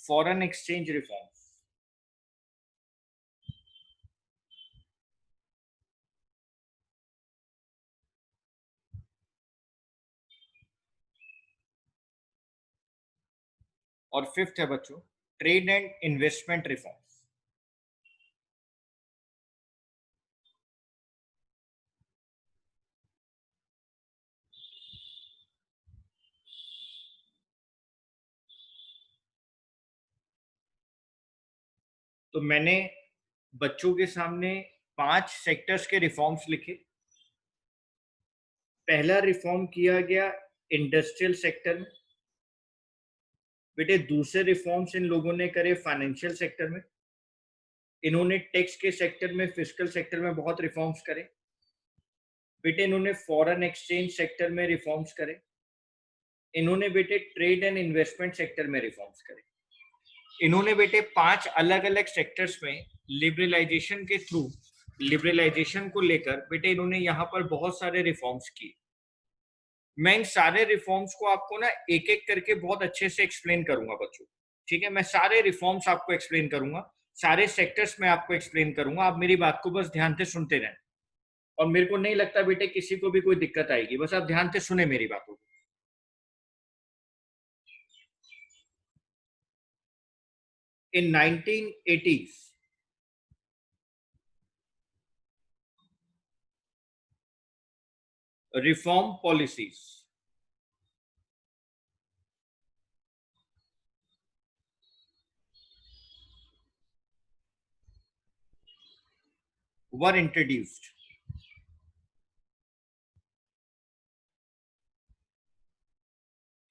Foreign exchange reforms, और fifth है बच्चों ट्रेड एंड इन्वेस्टमेंट रिफॉर्म्स। तो मैंने बच्चों के सामने 5 सेक्टर्स के रिफॉर्म्स लिखे। पहला रिफॉर्म किया गया इंडस्ट्रियल सेक्टर में। बेटे दूसरे रिफॉर्म्स इन लोगों ने करे फाइनेंशियल सेक्टर में। इन्होंने टैक्स के सेक्टर में, फिस्कल सेक्टर में बहुत रिफॉर्म्स करे। बेटे इन्होंने फॉरेन एक्सचेंज सेक्टर में रिफॉर्म्स करे। इन्होंने बेटे ट्रेड एंड इन्वेस्टमेंट सेक्टर में रिफॉर्म्स करे। इन्होंने बेटे 5 अलग अलग सेक्टर्स में लिबरलाइजेशन के थ्रू, लिबरलाइजेशन को लेकर बेटे इन्होंने यहाँ पर बहुत सारे रिफॉर्म्स किए। मैं इन सारे रिफॉर्म्स को आपको ना एक एक करके बहुत अच्छे से एक्सप्लेन करूंगा बच्चों, ठीक है। मैं सारे रिफॉर्म्स आपको एक्सप्लेन करूंगा, सारे सेक्टर्स में आपको एक्सप्लेन करूंगा। आप मेरी बात को बस ध्यान से सुनते रहें, और मेरे को नहीं लगता बेटे किसी को भी कोई दिक्कत आएगी। बस आप ध्यान से सुने मेरी बातों को। In 1980s, reform policies were introduced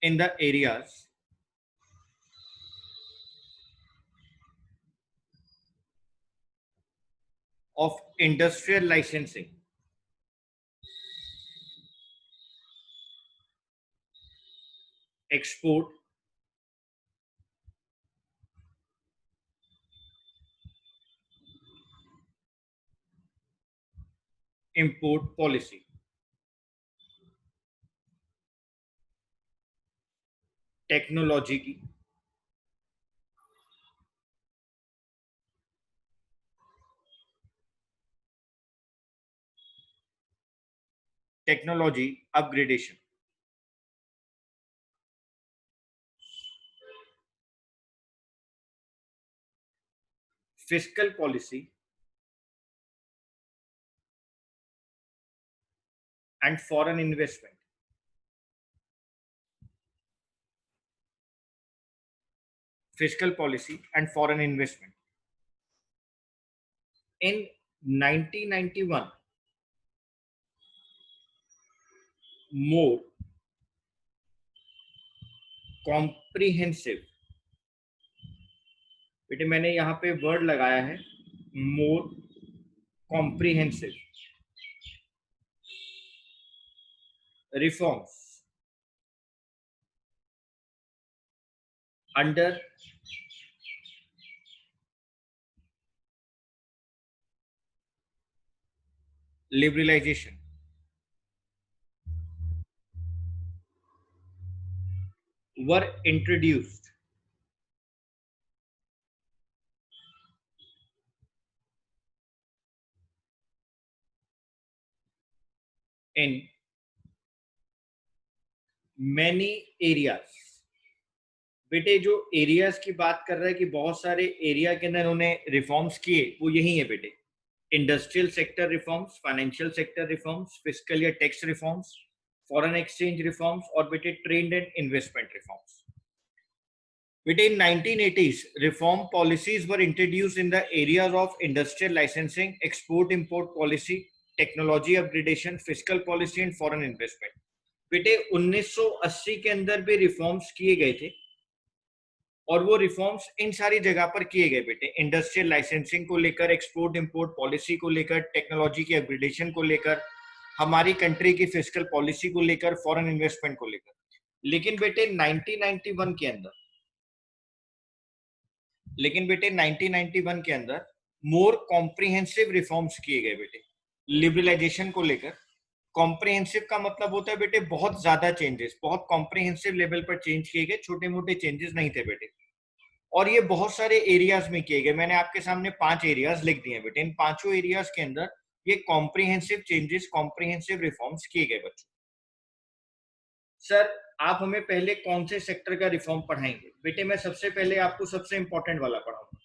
in the areas of industrial licensing, export, import policy, technology की, technology upgradation, fiscal policy and foreign investment. Fiscal policy and foreign investment. In 1991, more comprehensive, बेटे मैंने यहाँ पे word लगाया है more comprehensive reforms under liberalization were introduced in many areas. बेटे जो areas की बात कर रहा है कि बहुत सारे एरिया के अंदर उन्होंने रिफॉर्म्स किए, वो यही है बेटे। Industrial sector reforms, financial sector reforms, fiscal या tax reforms, foreign exchange reforms और बेटे ट्रेड एंड इन्वेस्टमेंट रिफॉर्म्स। बेटे in 1980s, reform policies were introduced in the areas of industrial licensing, export-import policy, technology upgradation, fiscal policy and foreign investment. बेटे 1980 के अंदर भी reforms किए गए थे, और वो रिफॉर्म्स इन सारी जगह पर किए गए बेटे। इंडस्ट्रियल लाइसेंसिंग को लेकर, एक्सपोर्ट इंपोर्ट पॉलिसी को लेकर, टेक्नोलॉजी की अपग्रेडेशन को लेकर, हमारी कंट्री की फिस्कल पॉलिसी को लेकर, फॉरेन इन्वेस्टमेंट को लेकर। लेकिन बेटे 1991 के अंदर मोर कॉम्प्रिहेंसिव रिफॉर्म्स किए गए बेटे, लिबरलाइजेशन को लेकर। कॉम्प्रिहेंसिव का मतलब होता है बेटे बहुत ज्यादा चेंजेस, बहुत कॉम्प्रिहेंसिव लेवल पर चेंज किए गए, छोटे मोटे चेंजेस नहीं थे बेटे। और ये बहुत सारे एरियाज में किए गए। मैंने आपके सामने 5 एरियाज लिख दिए बेटे। इन पांचों एरियाज के अंदर ये कॉम्प्रिहेंसिव चेंजेस, कॉम्प्रिहेंसिव रिफॉर्म्स किए गए बच्चों। सर आप हमें पहले कौन से सेक्टर का रिफॉर्म पढ़ाएंगे? बेटे मैं सबसे पहले आपको सबसे इंपॉर्टेंट वाला पढ़ाऊंगा।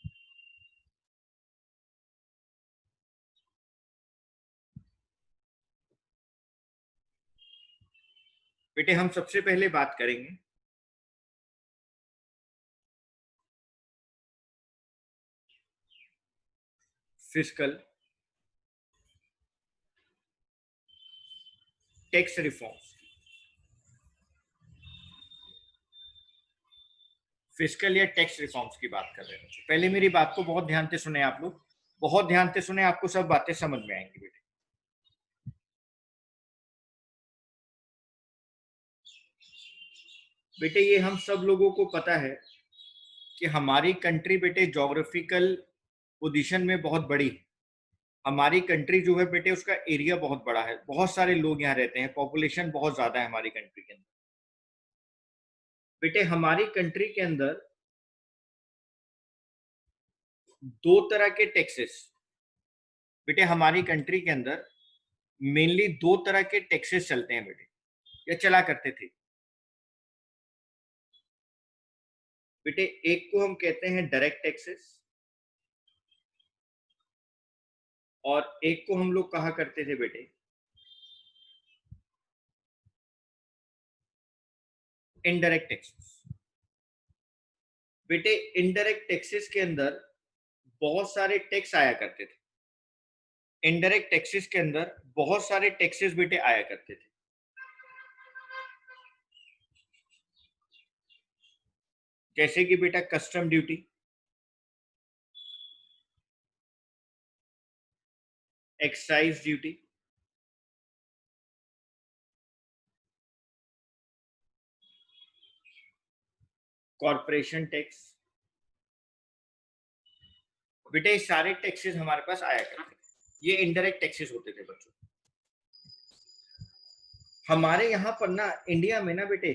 बेटे हम सबसे पहले बात करेंगे फिस्कल टैक्स रिफॉर्म्स। फिस्कल या टैक्स रिफॉर्म्स की बात कर रहे हैं। पहले मेरी बात को बहुत ध्यान से सुने आप लोग, बहुत ध्यान से सुने, आपको सब बातें समझ में आएंगी बेटे। बेटे ये हम सब लोगों को पता है कि हमारी कंट्री बेटे ज्योग्राफिकल पोजीशन में बहुत बड़ी है। हमारी कंट्री जो है बेटे उसका एरिया बहुत बड़ा है, बहुत सारे लोग यहाँ रहते हैं, पॉपुलेशन बहुत ज्यादा है हमारी कंट्री के अंदर। बेटे हमारी कंट्री के अंदर दो तरह के टैक्सेस, बेटे हमारी कंट्री के अंदर मेनली दो तरह के टैक्सेस चलते हैं बेटे, या चला करते थे बेटे। एक को हम कहते हैं डायरेक्ट टैक्सेस और एक को हम लोग कहा करते थे बेटे इनडायरेक्ट टैक्सेस। बेटे इनडायरेक्ट टैक्सेस के अंदर बहुत सारे टैक्स आया करते थे। इनडायरेक्ट टैक्सेस के अंदर बहुत सारे टैक्सेस बेटे आया करते थे, जैसे कि बेटा custom duty, excise duty, corporation tax. बेटे ये सारे टैक्सेस हमारे पास आया करते थे, ये इनडायरेक्ट टैक्सेस होते थे बच्चों। हमारे यहाँ पर ना इंडिया में ना बेटे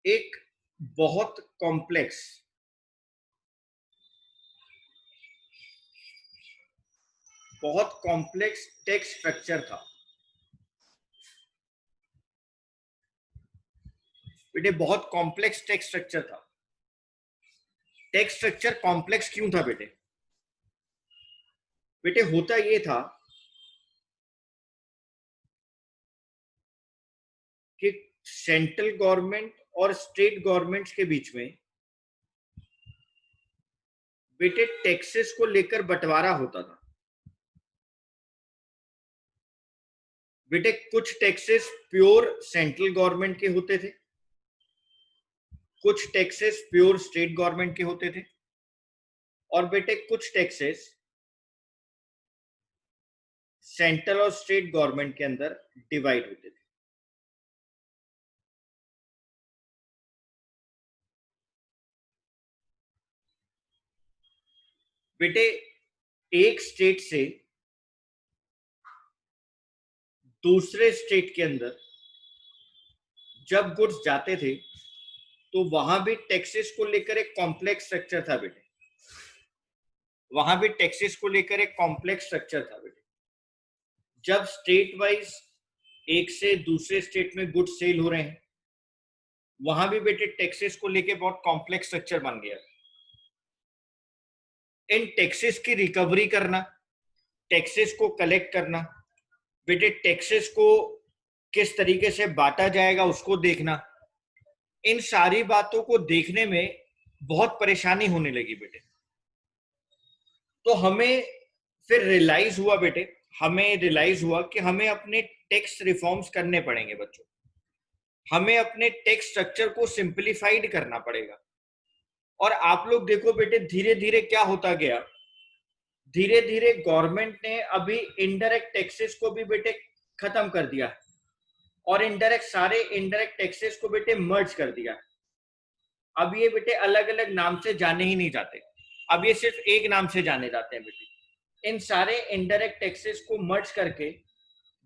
एक बहुत कॉम्प्लेक्स, बहुत कॉम्प्लेक्स टैक्स स्ट्रक्चर था बेटे, बहुत कॉम्प्लेक्स टैक्स स्ट्रक्चर था। टैक्स स्ट्रक्चर कॉम्प्लेक्स क्यों था बेटे? बेटे होता ये था कि सेंट्रल गवर्नमेंट और स्टेट गवर्नमेंट्स के बीच में बेटे टैक्सेस को लेकर बंटवारा होता था बेटे। कुछ टैक्सेस प्योर सेंट्रल गवर्नमेंट के होते थे, कुछ टैक्सेस प्योर स्टेट गवर्नमेंट के होते थे, और बेटे कुछ टैक्सेस सेंट्रल और स्टेट गवर्नमेंट के अंदर डिवाइड होते थे। बेटे एक स्टेट से दूसरे स्टेट के अंदर जब गुड्स जाते थे तो वहां भी टैक्सेस को लेकर एक कॉम्प्लेक्स स्ट्रक्चर था बेटे, वहां भी टैक्सेस को लेकर एक कॉम्प्लेक्स स्ट्रक्चर था बेटे। जब स्टेट वाइज एक से दूसरे स्टेट में गुड्स सेल हो रहे हैं, वहां भी बेटे टैक्सेस को लेकर बहुत कॉम्प्लेक्स स्ट्रक्चर बन गया। इन टैक्सेस की रिकवरी करना, टैक्सेस को कलेक्ट करना, बेटे टैक्सेस को किस तरीके से बांटा जाएगा उसको देखना, इन सारी बातों को देखने में बहुत परेशानी होने लगी बेटे। तो हमें फिर रियलाइज हुआ बेटे, हमें रियलाइज हुआ कि हमें अपने टैक्स रिफॉर्म्स करने पड़ेंगे बच्चों। हमें अपने टैक्स स्ट्रक्चर को सिंप्लीफाइड करना पड़ेगा। और आप लोग देखो बेटे धीरे धीरे क्या होता गया, धीरे धीरे गवर्नमेंट ने अभी इनडायरेक्ट टैक्सेस को भी बेटे खत्म कर दिया और इनडायरेक्ट सारे इनडायरेक्ट टैक्सेस को बेटे मर्ज कर दिया। अब ये बेटे अलग अलग नाम से जाने ही नहीं जाते, अब ये सिर्फ एक नाम से जाने जाते हैं बेटे। इन सारे इनडायरेक्ट टैक्सेस को मर्ज करके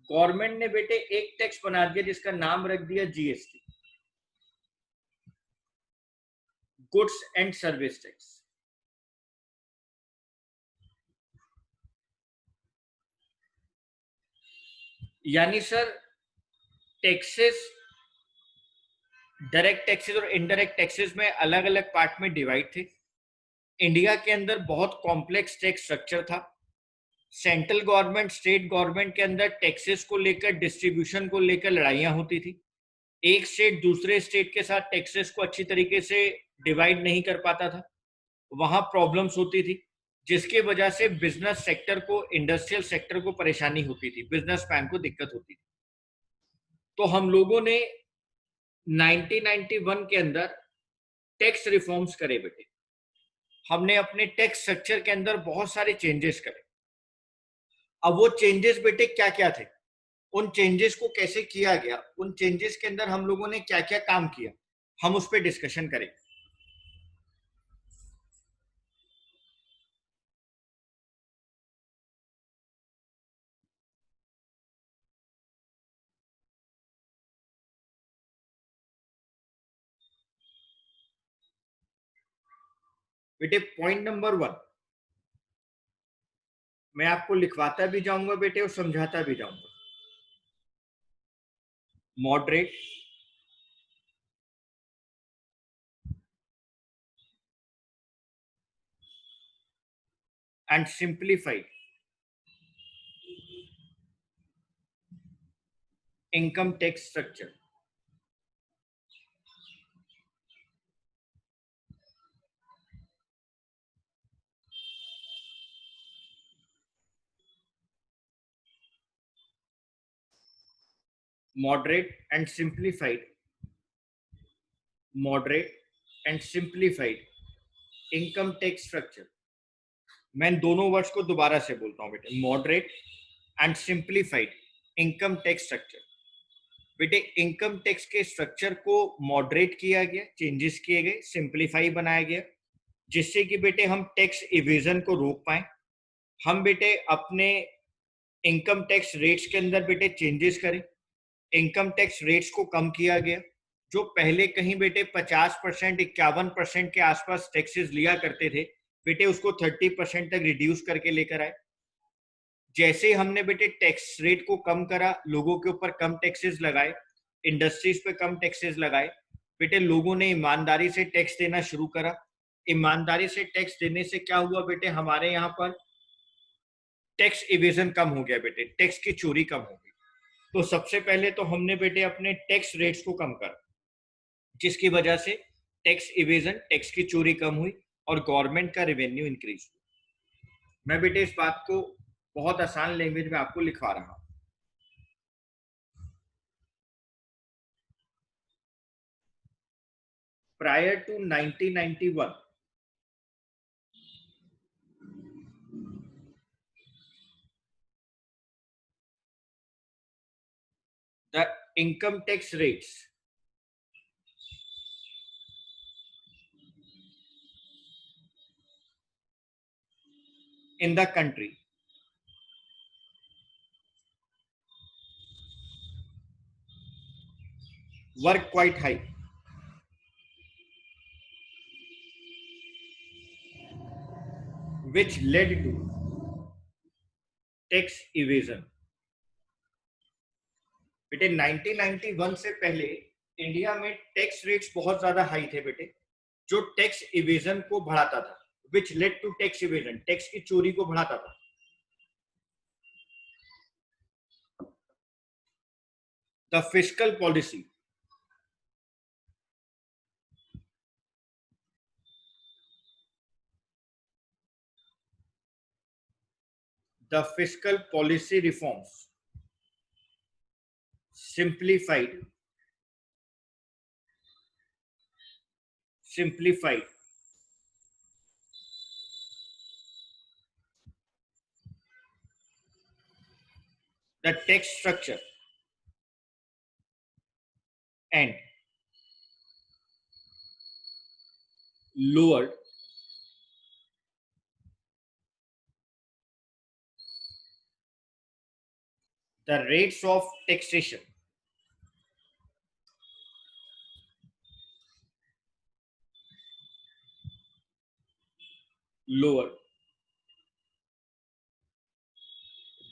गवर्नमेंट ने बेटे एक टैक्स बना दिया जिसका नाम रख दिया GST. Goods and service tax. यानी सर टैक्सेस, डायरेक्ट टैक्सेस और इनडायरेक्ट टैक्सेस में अलग अलग पार्ट में डिवाइड थे। इंडिया के अंदर बहुत कॉम्प्लेक्स टैक्स स्ट्रक्चर था। सेंट्रल गवर्नमेंट स्टेट गवर्नमेंट के अंदर टैक्सेस को लेकर, डिस्ट्रीब्यूशन को लेकर लड़ाइयां होती थी। एक स्टेट दूसरे स्टेट के साथ टैक्सेस को अच्छी तरीके से डिवाइड नहीं कर पाता था, वहां प्रॉब्लम्स होती थी, जिसके वजह से बिजनेस सेक्टर को, इंडस्ट्रियल सेक्टर को परेशानी होती थी, बिजनेसमैन को दिक्कत होती थी। तो हम लोगों ने 1991 के अंदर टैक्स रिफॉर्म्स करे बेटे। हमने अपने टैक्स स्ट्रक्चर के अंदर बहुत सारे चेंजेस करे। अब वो चेंजेस बेटे क्या क्या थे, उन चेंजेस को कैसे किया गया, उन चेंजेस के अंदर हम लोगों ने क्या क्या काम किया, हम उस पर डिस्कशन करें। बेटे पॉइंट नंबर 1 मैं आपको लिखवाता भी जाऊंगा बेटे और समझाता भी जाऊंगा। Moderate, and simplified income tax structure. moderate and simplified moderate and simplified income tax structure. मैं दोनों वर्ड्स को दोबारा से बोलता हूं बेटे, moderate and simplified income tax structure. बेटे इनकम टैक्स के स्ट्रक्चर को मॉडरेट किया गया, चेंजेस किए गए, सिंप्लीफाई बनाया गया, जिससे कि बेटे हम टैक्स इवेजन को रोक पाए। हम बेटे अपने इनकम टैक्स रेट्स के अंदर बेटे चेंजेस करें। इनकम टैक्स रेट्स को कम किया गया। जो पहले कहीं बेटे 50%, 51% के आसपास टैक्सेस लिया करते थे, बेटे उसको 30% तक रिड्यूस करके लेकर आए। जैसे हमने बेटे टैक्स रेट को कम करा, लोगों के ऊपर कम टैक्सेस लगाए, इंडस्ट्रीज पे कम टैक्सेस लगाए, बेटे लोगों ने ईमानदारी से टैक्स देना शुरू करा। ईमानदारी से टैक्स देने से क्या हुआ बेटे, हमारे यहाँ पर टैक्स इवेजन कम हो गया बेटे, टैक्स की चोरी कम हो गई। तो सबसे पहले तो हमने बेटे अपने टैक्स रेट्स को कम करा, जिसकी वजह से टैक्स इवेजन, टैक्स की चोरी कम हुई और गवर्नमेंट का रेवेन्यू इंक्रीज हुआ। मैं बेटे इस बात को बहुत आसान लैंग्वेज में आपको लिखवा रहा हूं। Prior to 1991 the income tax rates in the country were quite high, which led to tax evasion। बेटे 1991 से पहले इंडिया में टैक्स रेट्स बहुत ज्यादा हाई थे बेटे, जो टैक्स इवेजन को बढ़ाता था, which led to tax evasion, tax की चोरी को बढ़ाता था। The fiscal policy the fiscal policy reforms simplified the tax structure and lowered the rates of taxation lower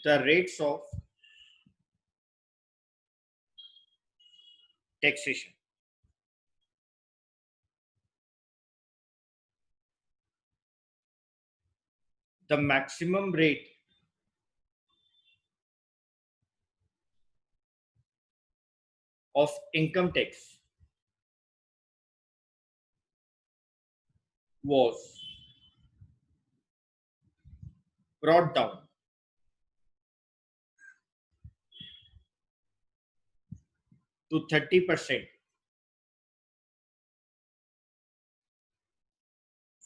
the rates of taxation. The maximum rate of income tax was brought down to 30%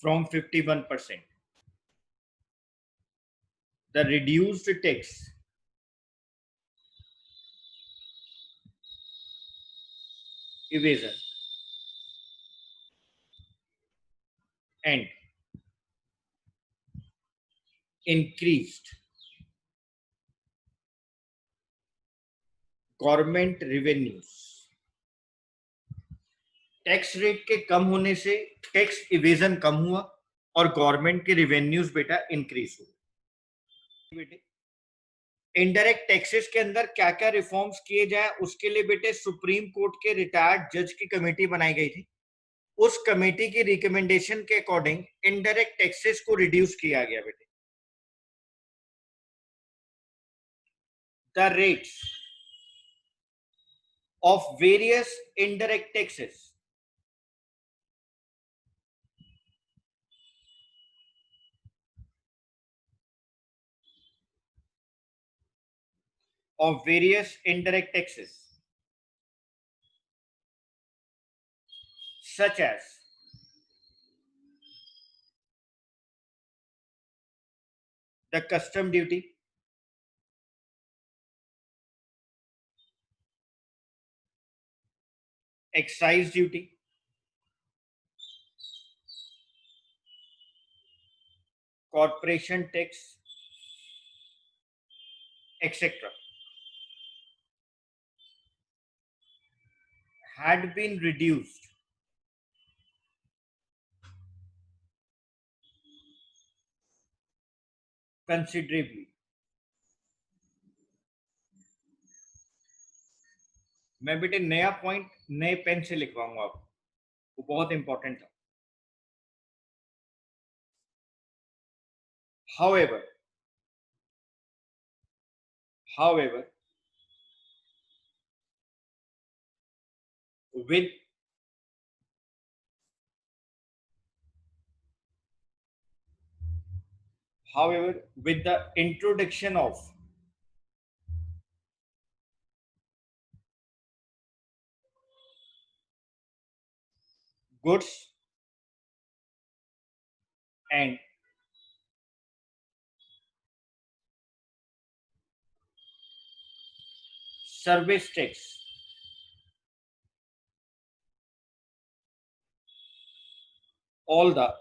from 51%. The reduced tax evasion and increased government revenues. Tax rate के कम होने से tax evasion कम हुआ और government के revenues बेटा increase हुए. बेटे indirect taxes के अंदर क्या क्या रिफॉर्म्स किए जाए उसके लिए बेटे सुप्रीम कोर्ट के रिटायर्ड जज की कमेटी बनाई गई थी. उस कमेटी की रिकमेंडेशन के अकॉर्डिंग इनडायरेक्ट टैक्सेस को रिड्यूस किया गया बेटे. The rates of various indirect taxes such as the custom duty, excise duty, corporation tax, etc. had been reduced considerably. मैं बेटे नया पॉइंट नए पेन से लिखवाऊंगा आपको, वो बहुत इंपॉर्टेंट था. However, with the introduction of goods and service tax, all the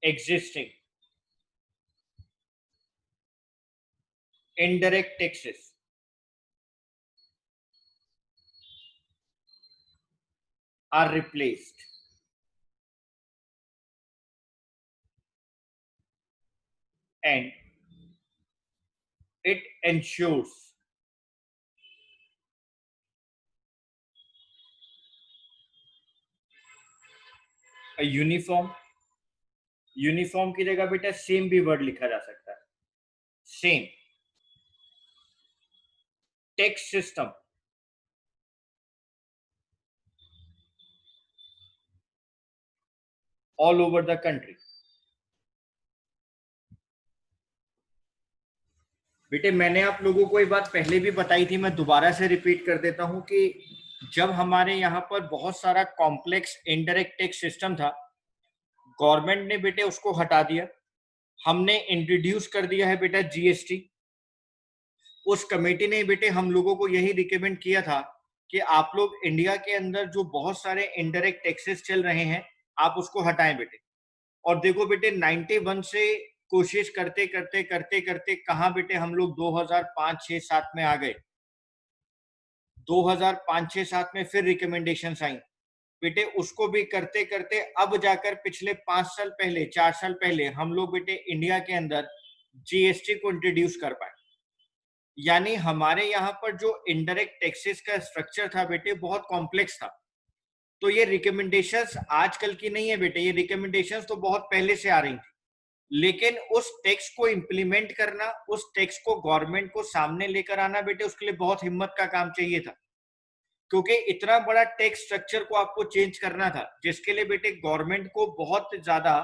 existing indirect taxes are replaced and it ensures a uniform की जगह बेटा सेम भी वर्ड लिखा जा सकता है. Same tax system all over the country. बेटे मैंने आप लोगों को ये बात पहले भी बताई थी, मैं दोबारा से रिपीट कर देता हूं कि जब हमारे यहाँ पर बहुत सारा कॉम्प्लेक्स इनडायरेक्ट टैक्स सिस्टम था, गवर्नमेंट ने बेटे उसको हटा दिया. हमने इंट्रोड्यूस कर दिया है बेटा जीएसटी. उस कमेटी ने बेटे हम लोगों को यही रिकमेंड किया था कि आप लोग इंडिया के अंदर जो बहुत सारे इनडायरेक्ट टैक्सेस चल रहे हैं आप उसको हटाएं बेटे. और देखो बेटे 91 से कोशिश करते करते करते करते कहां बेटे हम लोग 2005-6-7 में आ गए. 2005-6-7 में फिर रिकमेंडेशंस आई. बेटे उसको भी करते करते अब जाकर पिछले 5 साल पहले 4 साल पहले हम लोग बेटे इंडिया के अंदर जीएसटी को इंट्रोड्यूस कर पाए। यानी हमारे यहाँ पर जो इनडायरेक्ट टैक्सेस का स्ट्रक्चर था बेटे बहुत कॉम्प्लेक्स था। तो ये रिकमेंडेशंस आजकल की नहीं है बेटे, ये रिकमेंडेशंस तो बहुत पहले से आ रही थी। लेकिन उस टैक्स को इंप्लीमेंट करना, उस टैक्स को गवर्नमेंट को सामने लेकर आना बेटे, उसके लिए बहुत हिम्मत का काम चाहिए था। क्योंकि इतना बड़ा टैक्स स्ट्रक्चर को आपको चेंज करना था, जिसके लिए बेटे गवर्नमेंट को बहुत ज्यादा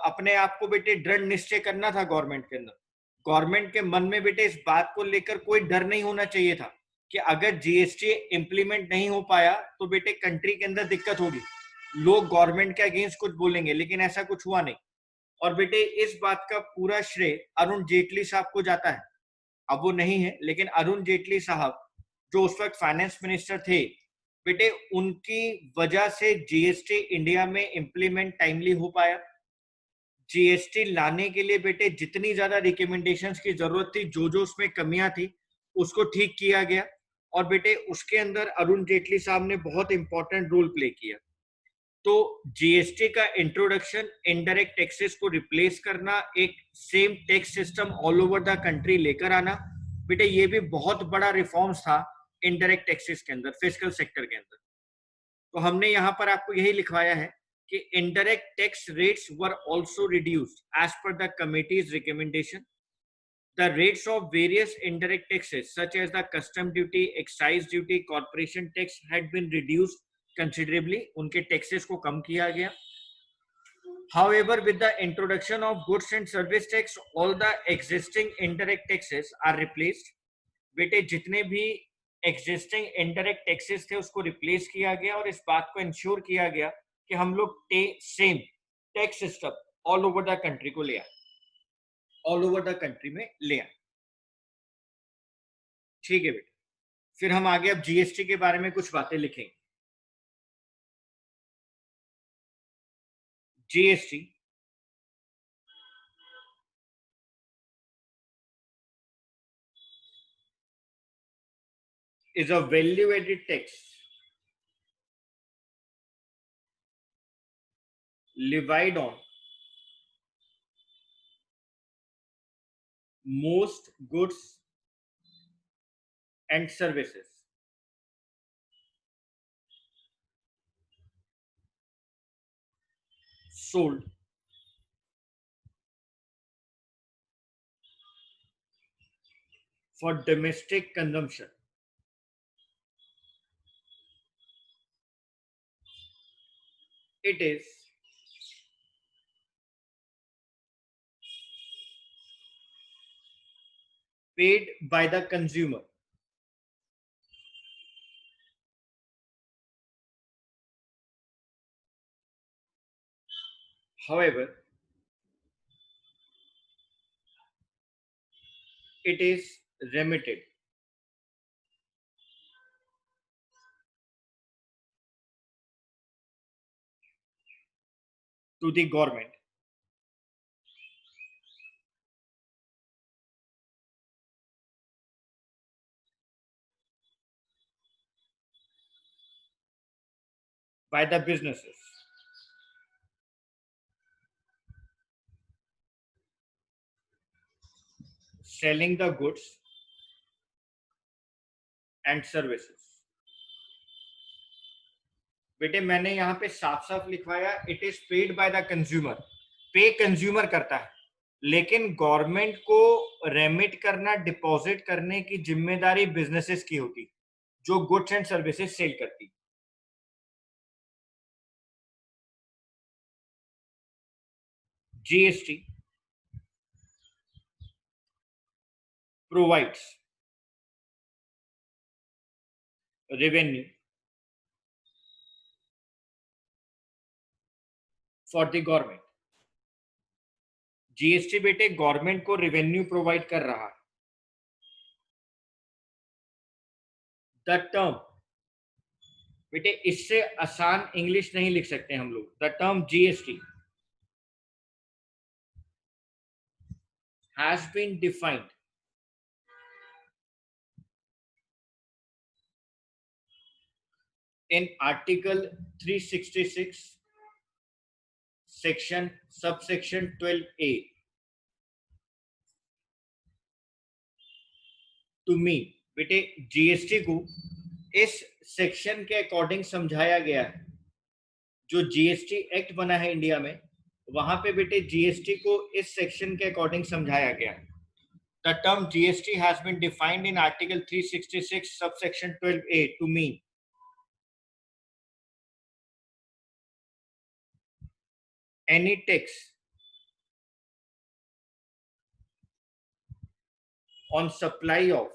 अपने आप को बेटे दृढ़ निश्चय करना था। गवर्नमेंट के अंदर, गवर्नमेंट के मन में बेटे इस बात को लेकर कोई डर नहीं होना चाहिए था कि अगर जीएसटी इंप्लीमेंट नहीं हो पाया तो बेटे कंट्री के अंदर दिक्कत होगी, लोग गवर्नमेंट के अगेंस्ट कुछ बोलेंगे। लेकिन ऐसा कुछ हुआ नहीं। और बेटे इस बात का पूरा श्रेय अरुण जेटली साहब को जाता है। अब वो नहीं है, लेकिन अरुण जेटली साहब जो उस वक्त फाइनेंस मिनिस्टर थे बेटे, उनकी वजह से जीएसटी इंडिया में इंप्लीमेंट टाइमली हो पाया। जीएसटी लाने के लिए बेटे जितनी ज्यादा रिकमेंडेशंस की जरूरत थी, जो जो उसमें कमियां थी, उसको ठीक किया गया। और बेटे उसके अंदर अरुण जेटली साहब ने बहुत इंपॉर्टेंट रोल प्ले किया। तो जीएसटी का इंट्रोडक्शन, इनडायरेक्ट टैक्सेस को रिप्लेस करना, एक same tax system all over the country लेकर आना, बेटे ये भी बहुत बड़ा रिफॉर्म्स था इनडायरेक्ट टैक्सेस के अंदर, फिस्कल सेक्टर के अंदर। तो हमने यहाँ पर आपको यही लिखवाया है कि indirect tax rates were also reduced as per the committee's recommendation. The rates of various indirect taxes such as the custom duty, excise duty, corporation tax had been reduced considerably. उनके taxes को कम किया गया। However, with the introduction of goods and service tax, all the existing indirect taxes are replaced. बेटे जितने भी existing indirect taxes थे उसको replace किया गया और इस बात को इंश्योर किया गया कि हम लोग same tax system all over the country को ले आए, ऑल ओवर द कंट्री में ले आए। ठीक है बेटे, फिर हम आगे अब जीएसटी के बारे में कुछ बातें लिखेंगे। GST is a value added tax levied on most goods and services sold for domestic consumption. It is paid by the consumer. However, it is remitted to the government by the businesses selling the goods and services. बेटे मैंने यहाँ पे साफ साफ लिखवाया, it is paid by the consumer. पे consumer करता है, लेकिन गवर्नमेंट को रेमिट करना, डिपॉजिट करने की जिम्मेदारी बिजनेसेस की होती जो गुड्स एंड सर्विसेज सेल करती। GST provides revenue for the government. GST बेटे गवर्नमेंट को रेवेन्यू प्रोवाइड कर रहा है। द टर्म बेटे इससे आसान इंग्लिश नहीं लिख सकते हम लोग। The term GST has been defined in Article 366, subsection 12A, to mean, बेटे जीएसटी को इस सेक्शन के अकॉर्डिंग समझाया गया है। जो जीएसटी एक्ट बना है इंडिया में, वहां पे बेटे जीएसटी को इस सेक्शन के अकॉर्डिंग समझाया गया है। The term GST has been defined in Article 366, subsection 12A, to mean any tax on supply of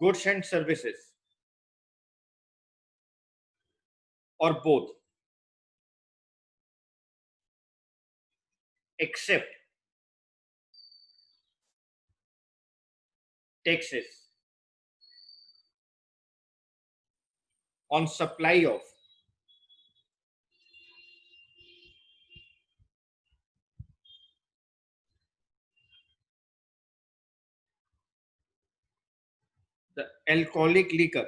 goods and services, or both, except taxes on supply of the alcoholic liquor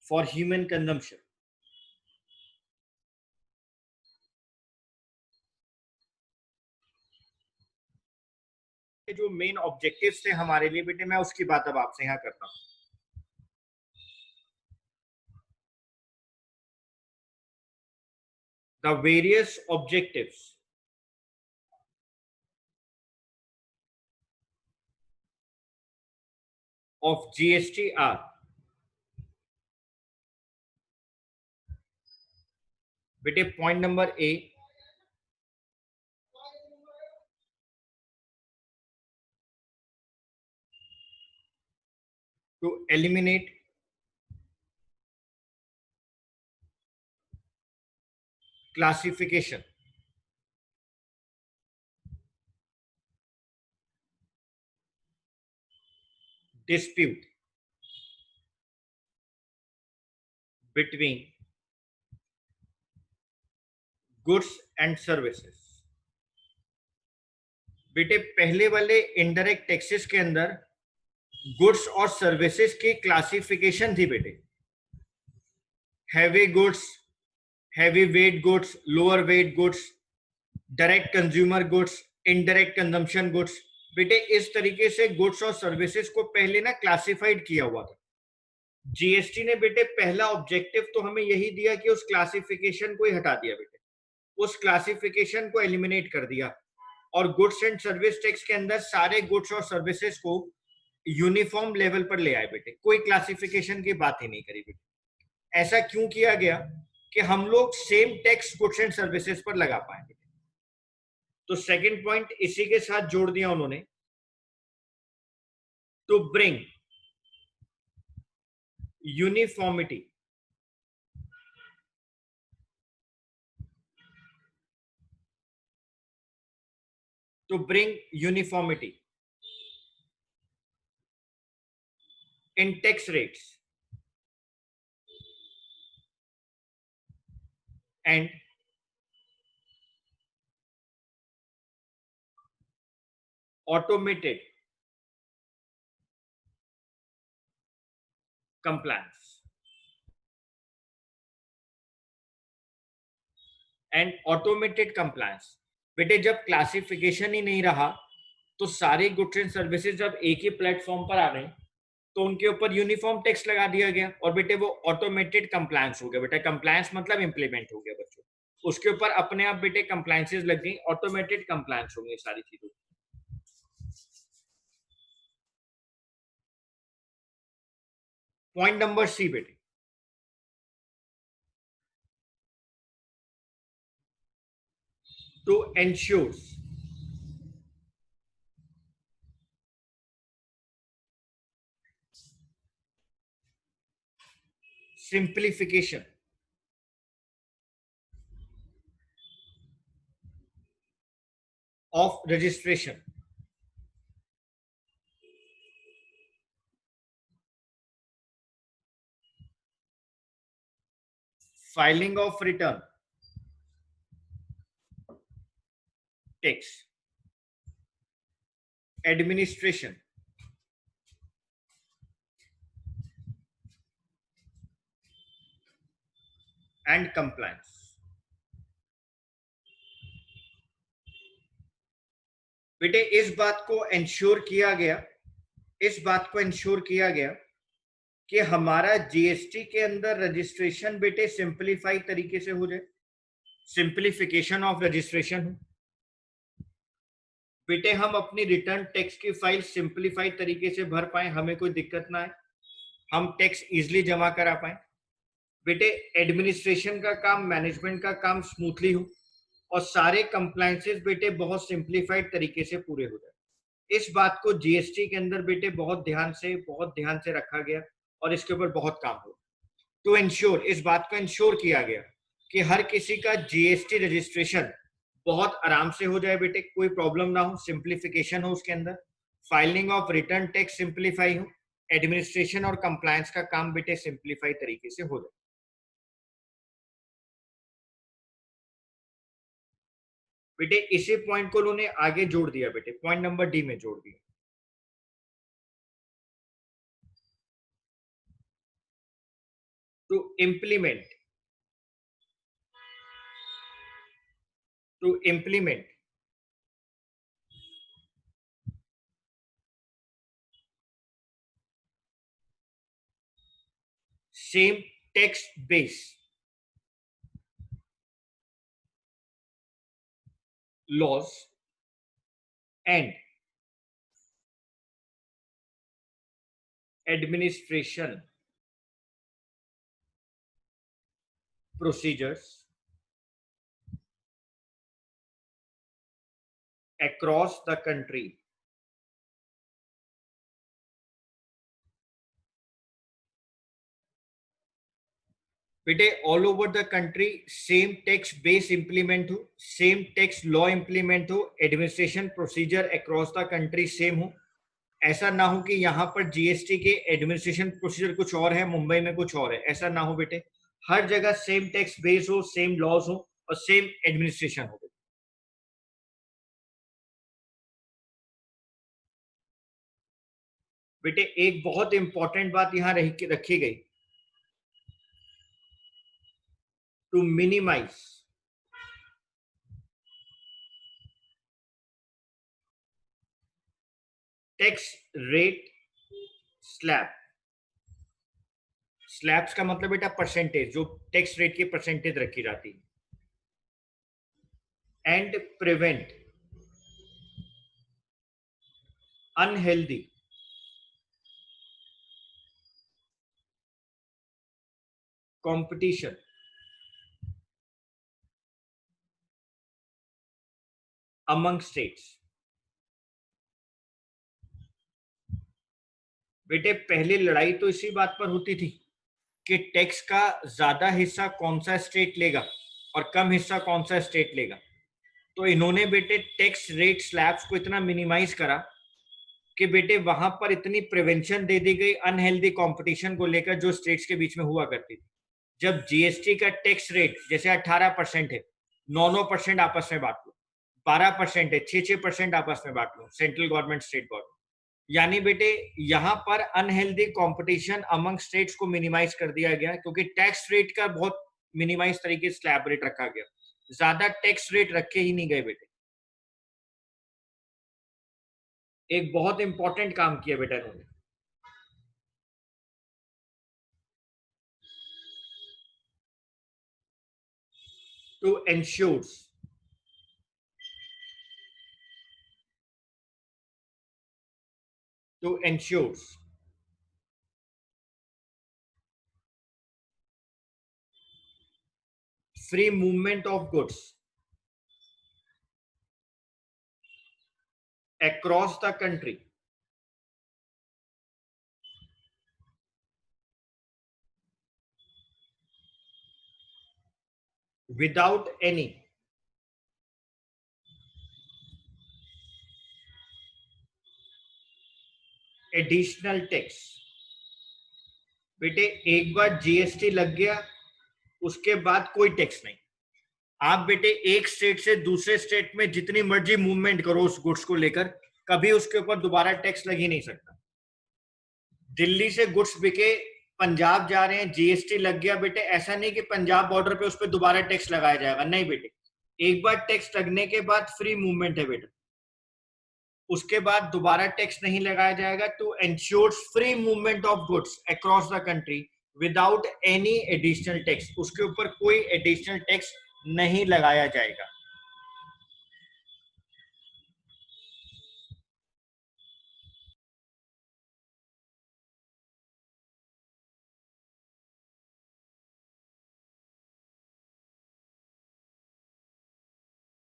for human consumption. जो main objectives थे हमारे लिए बेटे, मैं उसकी बात अब आपसे यहाँ करता हूँ। The various objectives of GST are: बेटे point number A, to eliminate classification dispute between goods and services। बेटे पहले वाले इनडायरेक्ट टैक्सेस के अंदर गुड्स और सर्विसेज की क्लासिफिकेशन थी बेटे, heavy goods, heavy weight goods, lower weight goods, direct consumer goods, indirect consumption goods. बेटे इस तरीके से गुड्स और सर्विसेज को पहले ना क्लासिफाइड किया हुआ था। जीएसटी ने बेटे पहला ऑब्जेक्टिव तो हमें यही दिया कि उस क्लासिफिकेशन को ही हटा दिया बेटे, उस क्लासिफिकेशन को एलिमिनेट कर दिया और गुड्स एंड सर्विस टैक्स के अंदर सारे गुड्स और सर्विसेज को यूनिफॉर्म लेवल पर ले आए बेटे, कोई क्लासिफिकेशन की बात ही नहीं करी बेटे। ऐसा क्यों किया गया कि हम लोग same tax goods and services पर लगा पाए बेटे। तो सेकंड पॉइंट इसी के साथ जोड़ दिया उन्होंने, to bring uniformity in tax rates and automated compliance and automated compliance। बेटे जब क्लासिफिकेशन ही नहीं रहा तो सारे गुड्स एंड सर्विसेज जब एक ही प्लेटफॉर्म पर आ गए तो उनके ऊपर यूनिफॉर्म टैक्स लगा दिया गया और बेटे वो ऑटोमेटेड कंप्लायंस हो गया। बेटा कंप्लायंस मतलब इंप्लीमेंट हो गया बच्चों, उसके ऊपर अपने आप बेटे कंप्लायंसेस लग गई, ऑटोमेटेड कंप्लायंस होंगे सारी चीजों। पॉइंट नंबर सी बेटे, to ensure simplification of registration, filing of return, tax, administration, and compliance. बेटे इस बात को इंश्योर किया गया कि हमारा जीएसटी के अंदर रजिस्ट्रेशन बेटे सिंपलीफाइड तरीके से हो जाए, सिंपलीफिकेशन ऑफ रजिस्ट्रेशन हो बेटे, हम अपनी रिटर्न टैक्स की फाइल सिंपलीफाइड तरीके से भर पाए, हमें कोई दिक्कत ना आए, हम टैक्स इजिली जमा करा पाए बेटे, एडमिनिस्ट्रेशन का काम, मैनेजमेंट का काम स्मूथली हो और सारे कंप्लायंसेस बेटे बहुत सिंपलीफाइड तरीके से पूरे हो जाए। इस बात को जीएसटी के अंदर बेटे बहुत ध्यान से रखा गया और इसके ऊपर बहुत काम हुआ। तो इस बात को इंश्योर किया गया कि हर किसी का जीएसटी रजिस्ट्रेशन बहुत आराम से हो जाए बेटे, कोई प्रॉब्लम ना हो, सिंप्लीफिकेशन हो उसके अंदर, filing of return tax simplify हो, एडमिनिस्ट्रेशन और कंप्लायंस का काम बेटे सिंप्लीफाइड तरीके से हो जाए। बेटे इसी पॉइंट को उन्होंने आगे जोड़ दिया बेटे, पॉइंट नंबर डी में जोड़ दिया। To implement same text base laws and administration procedures across the country बेटे all over the country same tax base implement हो, सेम टैक्स लॉ इंप्लीमेंट हो, administration procedure across the country same हो। ऐसा ना हो कि यहाँ पर जीएसटी के एडमिनिस्ट्रेशन प्रोसीजर कुछ और है, मुंबई में कुछ और है, ऐसा ना हो बेटे। हर जगह सेम टैक्स बेस हो, सेम लॉज हो और सेम एडमिनिस्ट्रेशन हो। बेटे एक बहुत इंपॉर्टेंट बात यहाँ रखी गई, to minimise tax rate slab. Slabs का मतलब बेटा परसेंटेज, जो टैक्स रेट की परसेंटेज रखी जाती है, and prevent unhealthy competition among states. बेटे पहले लड़ाई तो इसी बात पर होती थी कि टैक्स का ज्यादा हिस्सा कौन सा स्टेट लेगा और कम हिस्सा कौन सा स्टेट लेगा। तो इन्होंने बेटे टैक्स रेट स्लैब्स को इतना मिनिमाइज करा कि बेटे वहां पर इतनी प्रिवेंशन दे दी गई अनहेल्दी कंपटीशन को लेकर जो स्टेट्स के बीच में हुआ करती थी। जब जीएसटी का टैक्स रेट जैसे 18% है, 9% आपस में बांट लो, 12% है, 6% आपस में बांट लो, सेंट्रल गवर्नमेंट स्टेट गवर्नमेंट। यानी बेटे यहाँ पर अनहेल्दी कंपटीशन अमंग स्टेट्स को मिनिमाइज कर दिया गया क्योंकि टैक्स रेट का बहुत मिनिमाइज तरीके से स्लैब रेट रखा गया, ज्यादा टैक्स रेट रखे ही नहीं गए बेटे। एक बहुत इंपॉर्टेंट काम किया बेटा इन्होंने। To ensures free movement of goods across the country without any additional tax. बेटे एक बार जीएसटी लग गया उसके बाद कोई टैक्स नहीं, आप बेटे एक स्टेट से दूसरे स्टेट में जितनी मर्जी मूवमेंट करो उस गुड्स को लेकर, कभी उसके ऊपर दोबारा टैक्स लग ही नहीं सकता। दिल्ली से गुड्स बिके, पंजाब जा रहे हैं, जीएसटी लग गया बेटे, ऐसा नहीं कि पंजाब बॉर्डर पे उस पर दोबारा टैक्स लगाया जाएगा, नहीं बेटे, एक बार टैक्स लगने के बाद फ्री मूवमेंट है बेटा, उसके बाद दोबारा टैक्स नहीं लगाया जाएगा। To ensures free movement of goods across the country without any additional tax, उसके ऊपर कोई एडिशनल टैक्स नहीं लगाया जाएगा।